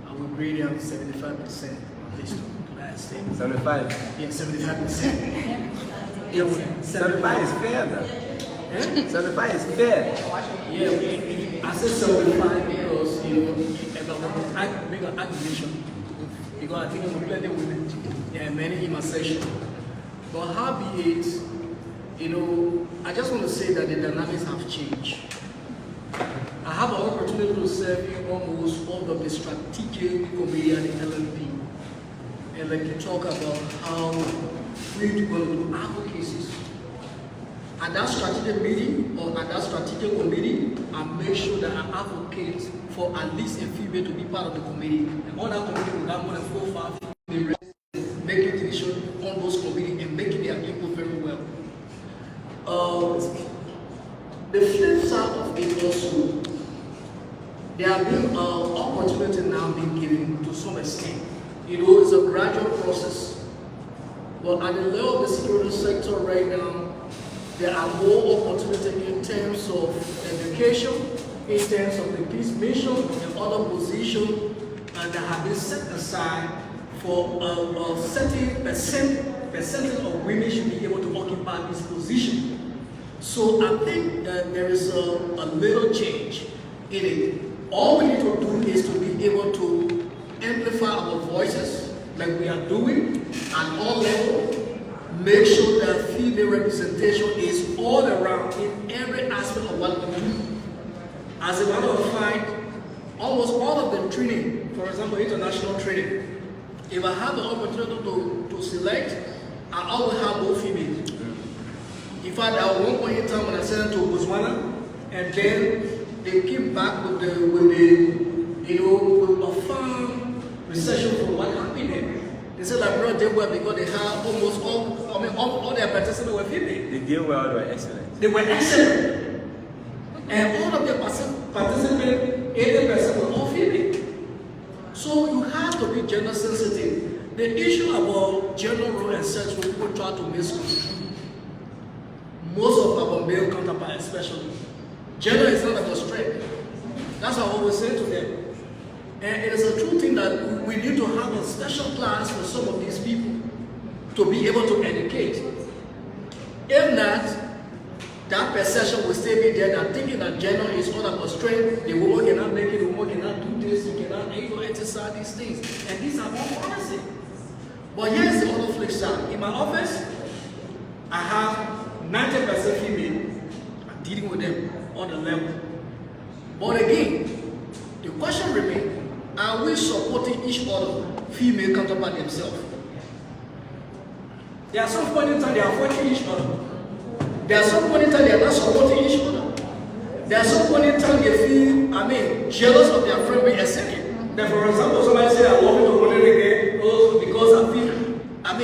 I would grade them 75% based on last day. 75? Yeah, 75%. 75 is fair now. 75 is fair. Yeah, I said 75 because, if I would make an accusation, because I think I'm plenty of women, there are many in my session. But how be it, I just want to say that the dynamics have changed. I have an opportunity to serve in almost all of the strategic committee at the LMP. And to talk about how we're going to do advocacies. At that strategic meeting or at that strategic committee, I make sure that I advocate for at least a female to be part of the committee. And on that committee, we have more than 4 or 5 female making decisions on those committees and making their input very well. The flip side of it also, there have been opportunity now being given to some extent. It's a gradual process. But at the level of the security sector right now, there are more opportunity in terms of education, in terms of the peace mission and other positions that have been set aside for a certain percentage of women should be able to occupy this position. So I think that there is a little change in it. All we need to do is to be able to amplify our voices like we are doing at all levels. Make sure that female representation is all around in every aspect of what we do. As a matter of fact, all almost all of the training, for example, international training, if I have the opportunity to select, I always have both females. In fact, at one point in time when I sent them to Botswana, and then they came back with a firm recession from what happened there. They said like, bro, they were because they had almost all their participants were female. They did well, they were excellent. They were excellent. And all of their participants, 80% were all female. So you have to be gender sensitive. The issue about gender role and sex, when people try to misconstrue, most of our male counterparts especially, gender is not about strength. That's what I always say to them. And it is a true thing that we need to have a special class for some of these people to be able to educate. If not, that perception will still be there, that thinking that gender is all about strength, the woman cannot make it, the woman cannot do this, you cannot exercise these things. And these are all fallacy. But here's the other flip side. In my office, I have 90% female. I'm dealing with them on the level. But again, the question remains, are we supporting each other, female counterpart themselves? There are some point in time they are fighting each other. There are some point in time they are not supporting each other. There are some point in time they feel, jealous of their friend being excelling. Then for example, somebody say, I want to run it again because I feel, I'm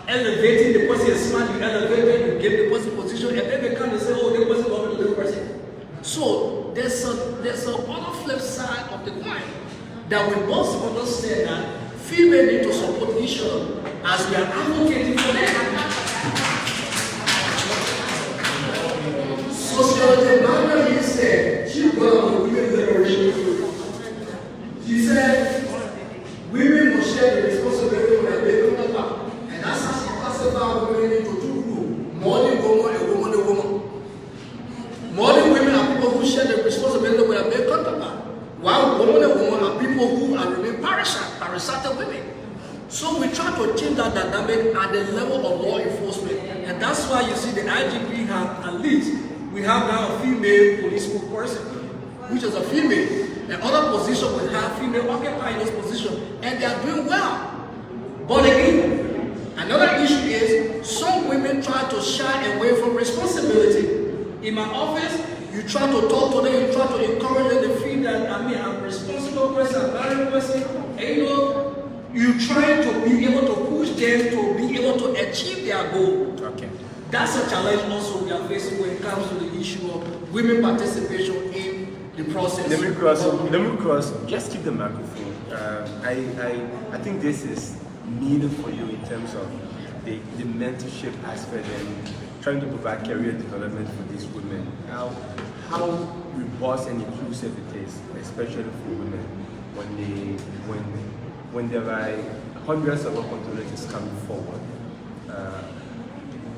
elevating the person is smart, you elevated, you give the person position, and then they come and say, oh, the person is the person. So there's a other flip side of the coin that we must understand that female need to support each other as we are advocating for them. Sociology Margaret said she brought up women's liberation. She said women must share the responsibility with their counterpart, and that's how she classified women into two groups: morning woman and woman to woman. Morning women are people who share the responsibility with their counterpart, while women and women are people who are remain parasitic women. So we try to change that dynamic at the level of law enforcement, and that's why you see the IGP have at least we have now a female police spokesperson, which is a female. And other positions will have female occupying those positions, and they are doing well. But again, another issue is some women try to shy away from responsibility. In my office, you try to talk to them, you try to encourage them to feel that I'm a responsible person, a married person, and you try to be able to push them to be able to achieve their goal. Okay. That's a challenge also we are facing when it comes to the issue of women participation in the process. Let me cross. Just keep the microphone. I think this is needed for you in terms of the mentorship aspect and trying to provide career development for these women. How robust and inclusive it is, especially for women, when there are hundreds of opportunities coming forward.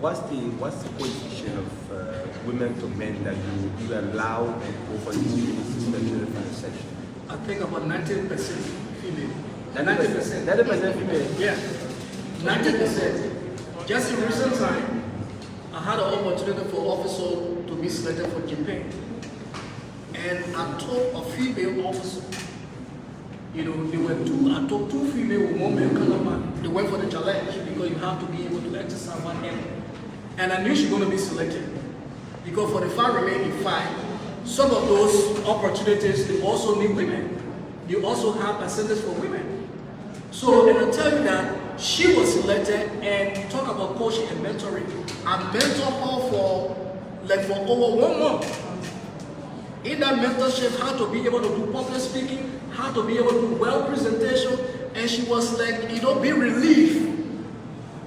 What's the coefficient of women to men that you allow and go for these units, especially for the section? I think about 90% female. 90%? 90% female? Yeah, 90%. Just in recent time, I had an opportunity for officer to be selected for Japan. And I told a female officer, there were I told two female with one male counterpart. They went for the challenge because you have to be able to exercise one hand. And I knew she was going to be selected. Because for the 5 remaining 5, some of those opportunities, they also need women. They also have percentage for women. So, and I tell you that she was selected, and you talk about coaching and mentoring. I mentored her for over 1 month. In that mentorship, how to be able to do public speaking, how to be able to do well presentation, and she was like, be relieved.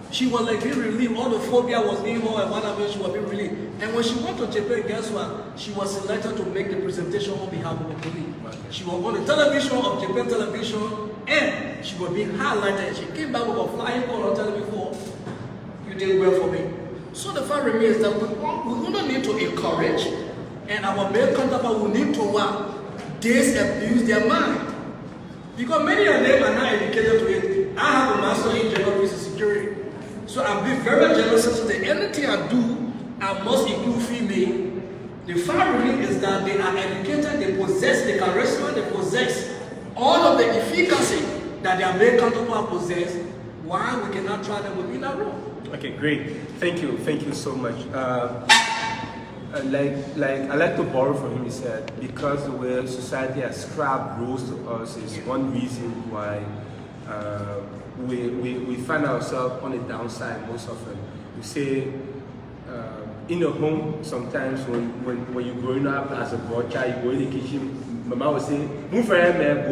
She was like being relieved. All the phobia was in her, and one of it she was being relieved. And when she went to Japan, guess what? She was selected to make the presentation on behalf of the police. She was on the television of Japan television, and she was being highlighted. She came back with a flying color telling me, you did well for me. So the fact remains that we don't need to encourage, and our male counterpart will need to disabuse their mind. Because many of them are not educated to it. I have a master in general peace and security. So I'm being very generous. So that anything I do, I must include female The fact really is that they are educated, they possess the charisma, they possess all of the efficacy that their male counterpart possess. Why we cannot try them within that role? Okay, great. Thank you so much. I like to borrow from him. He said because the way society has scrapped roles to us is one reason why we find ourselves on the downside most often. You say in the home sometimes when you're growing up as a boy child, you go in the kitchen. Mama will say, "Move for him, man.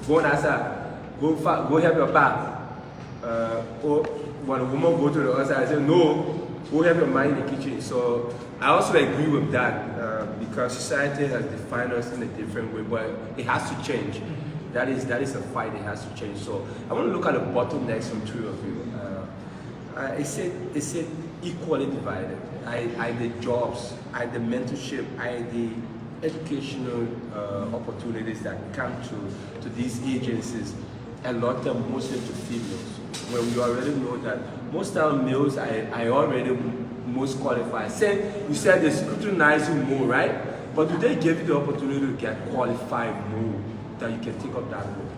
Go outside. Go help your papa." Or when a woman go to the other side, I say, "No, go help your man in the kitchen." So I also agree with that because society has defined us in a different way, but it has to change. That is a fight. It has to change. So I want to look at the bottlenecks from three of you. I said equally divided. I the jobs, I the mentorship, I the educational opportunities that come to these agencies. A lot of them mostly to females. Where we already know that most of our males I already most qualified. You said they scrutinize you more, right? But do they give you the opportunity to get qualified more that you can take up that role?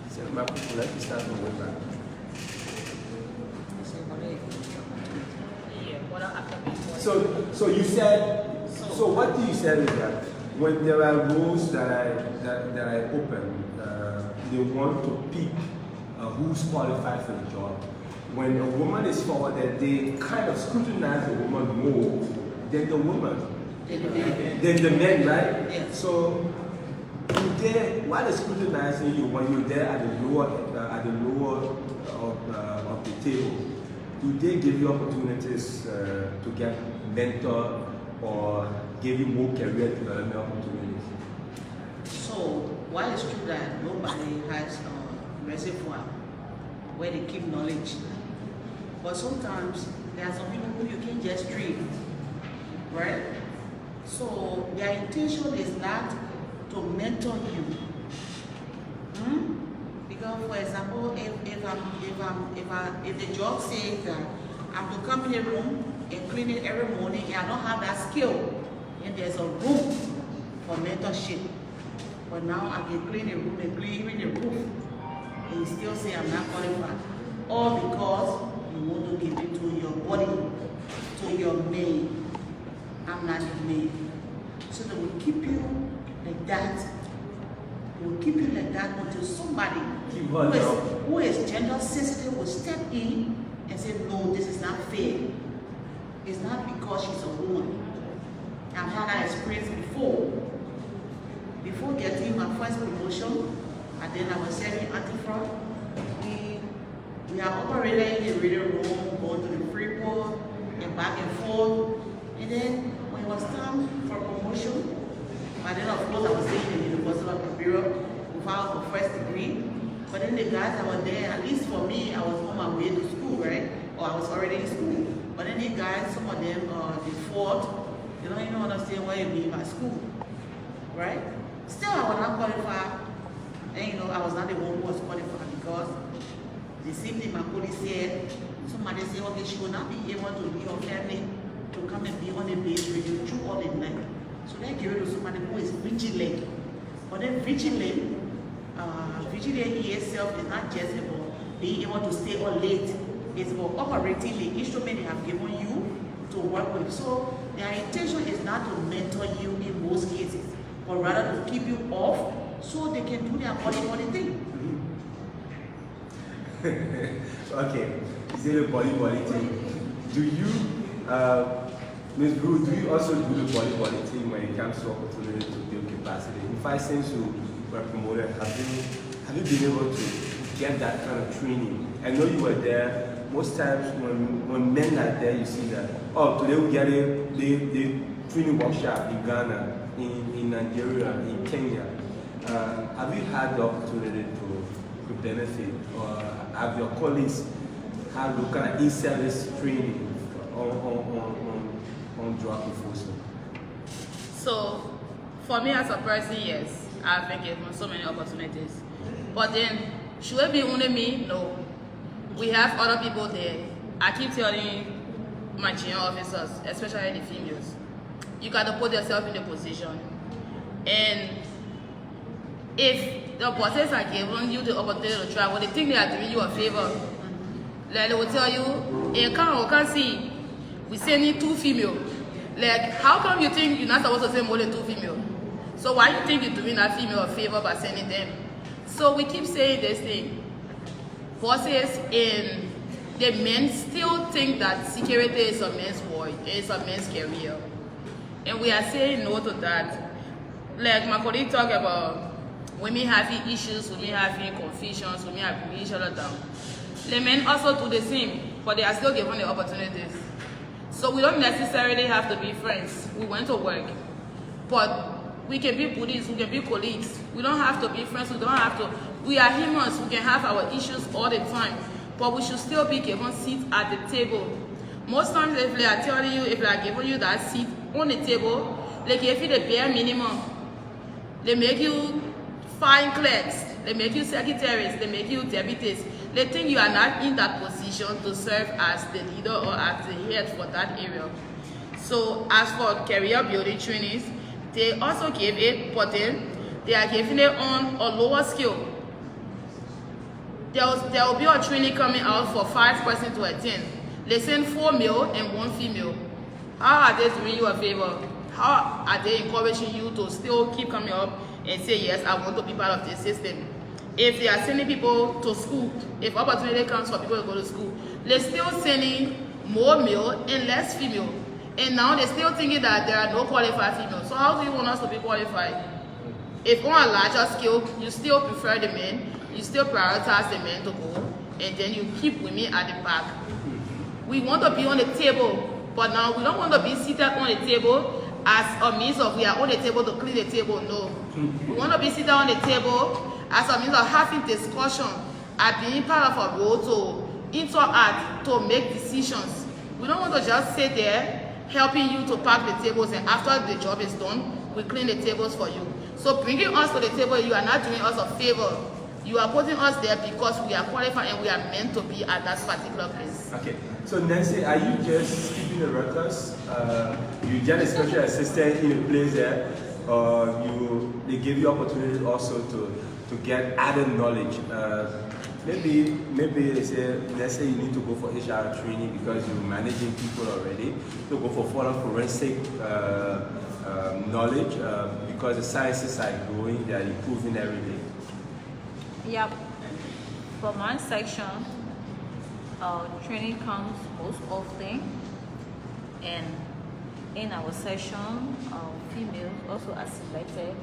So my people, let me start from way back. So you said. So what do you say is that when there are roles that I open, they want to pick who's qualified for the job. When a woman is forwarded, they kind of scrutinize the woman more than the woman, than the men, right? Yes. So, why they scrutinizing you when you're there at the lower of the table? Do they give you opportunities to get mentor or give you more career development opportunities? So, while it's true that nobody has a reservoir where they keep knowledge, but sometimes there are some people who you can just train, right? So their intention is not to mentor you. Because, for example, if the job says that I'm to come in a room and clean it every morning, and I don't have that skill, and there's a room for mentorship. But now I can clean a room and clean the roof, and you still say I'm not qualified, all because you want to give it to your body, to your maid. I'm not the maid. So they will keep you like that. They will keep you like that until somebody who is gender sensitive will step in and say, no, this is not fair. It's not because she's a woman. I've had that experience before. Before getting my first promotion, and then I was serving anti-fraud, we are operating in the reading room, going to the free port, and back and forth. And then when it was time for promotion, and then of course I was staying in the University of Liberia without a first degree. But then the guys that were there, at least for me, I was on my way to school, right? Or I was already in school. But then the guys, some of them, they fought. They don't even understand why you mean by school, right? Still, I was not qualified. And I was not the one who was qualified because the same thing my police said. Somebody said, okay, she will not be able to leave her family to come and be on the base radio through all the night. So they give it to somebody who is vigilant. But then vigilant itself is not just about being able to stay on late. It's about operating the instrument they have given you to work with. So their intention is not to mentor you in most cases, but rather to keep you off so they can do their body thing. Okay, is it a body thing? Do you, Ms. Brew, do you also do the body thing when it comes to opportunity to build capacity? In fact, since you were promoted, have you been able to get that kind of training? I know you were there. Most times when men are there, you see that, today we get the training workshop in Ghana, in Nigeria, in Kenya. Have you had the opportunity to benefit, or have your colleagues had the kind of in-service training on drug enforcement? So, for me as a person, yes, I've been given so many opportunities. But then, should it be only me? No. We have other people there. I keep telling my junior officers, especially the females, you got to put yourself in the position. And if the bosses are giving you the opportunity to travel, they think they are doing you a favor. Like they will tell you, in can't see, we sending 2 female. Like, how come you think you're not supposed to send more than 2 female? So why you think you're doing that female a favor by sending them? So we keep saying this thing. Bosses in the men still think that security is a man's work, it's a man's career. And we are saying no to that. Like my colleague talked about women having issues, women having confusions, women are bringing each other down. The men also do the same, but they are still given the opportunities. So we don't necessarily have to be friends. We went to work. But we can be buddies, we can be colleagues. We don't have to be friends, we don't have to. We are humans, we can have our issues all the time. But we should still be given seats at the table. Most times if they are telling you, if they are giving you that seat on the table, they give you the bare minimum. They make you fine clerks, they make you secretaries, they make you deputies. They think you are not in that position to serve as the leader or as the head for that area. So as for career building trainings, they also give it, but then they are giving it on a lower scale. There will be a training coming out for 5 persons to attend. They send 4 male and 1 female. How are they doing you a favor? How are they encouraging you to still keep coming up and say, yes, I want to be part of this system? If they are sending people to school, if opportunity comes for people to go to school, they're still sending more male and less female. And now they're still thinking that there are no qualified females. So how do you want us to be qualified? If on a larger scale, you still prefer the men, you still prioritize the men to go, and then you keep women at the back. We want to be on the table, but now we don't want to be seated on the table as a means of we are on the table to clean the table. No. We want to be seated on the table as a means of having discussion and being part of a role to interact, to make decisions. We don't want to just sit there helping you to pack the tables, and after the job is done, we clean the tables for you. So bringing us to the table, you are not doing us a favor. You are putting us there because we are qualified and we are meant to be at that particular place. Okay. So Nancy, are you just keeping the records? You get a special assistant in a place there, or they give you opportunity also to get added knowledge. Maybe they say, let's say you need to go for HR training because you're managing people already, to go for further forensic knowledge because the sciences are growing, they are improving every day. Yep. For my section, training comes most often, and in our session, females also are selected